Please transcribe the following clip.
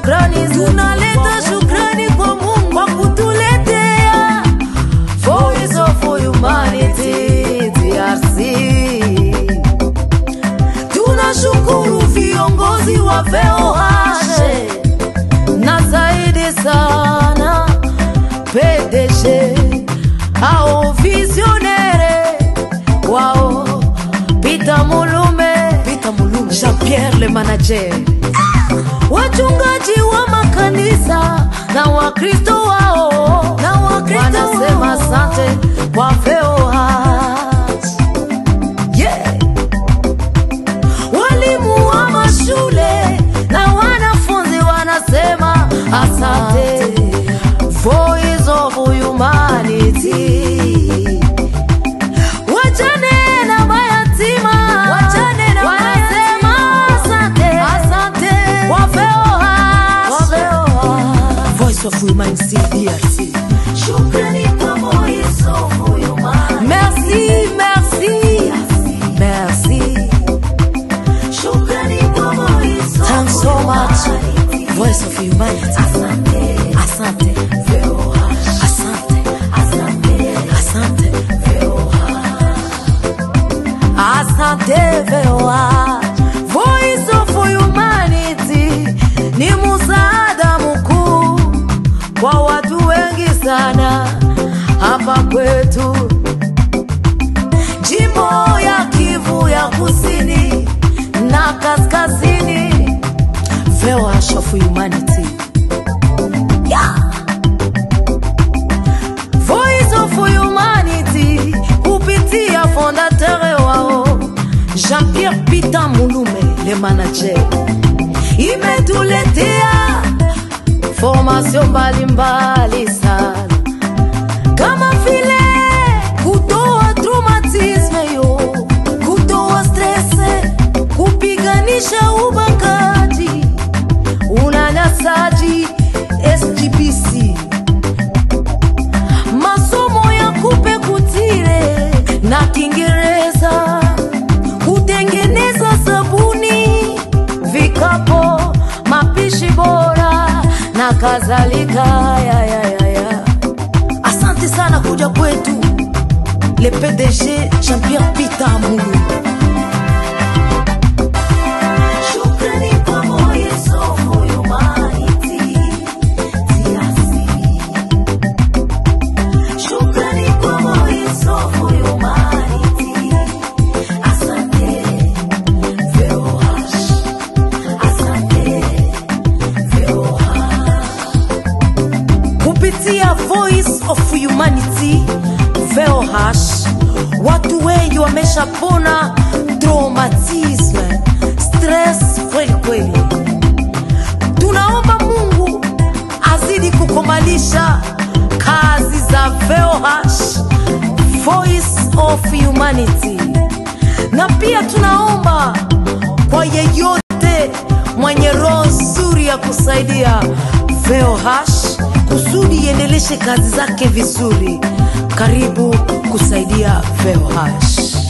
shukrani, tunaleta shukrani kwa Mungu kwa kutuletea Voice of Humanity DRC. Tunashukuru viongozi wa VOH na zaidi sana PDG au visionnaire wao Peter Mulume, Jean-Pierre le manager, wachungaji wa makanisa na Wakristo wao, wanasema asante kwa VOH. Yeah. Walimu wa mashule na wanafunzi wanasema asante. Voice of Humanity. Wajane na mayatima wanasema asante, asante kwa VOH. Voice of Humanity DRC. Shukrani kwa Voice of Humanity. Merci, merci, merci. Shukrani kwa Voice of Humanity. Thanks so much, Voice of Humanity. Asante, asante VOH. Asante, asante, asante VOH. Asante VOH. Voice of Humanity ni msaada mkuu kwa watu wengi sana hapa kwetu jimbo ya Kivu ya Kusini na Kaskazini. VOH of Humanity. Yeah. Voice of Humanity kupitia fondateur wao Jean-Pierre Peter Mulume le manager, imetuletea formation mbalimbali sana kama vile kutoa traumatisme yo, kutoa stress, kupiganisha ubakaji, unyanyasaji SGPC, masomo ya kupe kutire na Kiingereza, kutengeneza sabuni, vikapo, mapishi bora na kadhalika. Ya. Asante sana kuja kwetu le PDG Jean-Pierre Peter Mulume. Voice of Humanity VOH, watu wengi wameshapona traumatisme, stress kweli. Tunaomba Mungu azidi kukomalisha kazi za VOH, Voice of Humanity, na pia tunaomba kwa yeyote mwenye roho nzuri ya kusaidia VOH kusudi iendeleshe kazi zake vizuri. Karibu kusaidia VOH.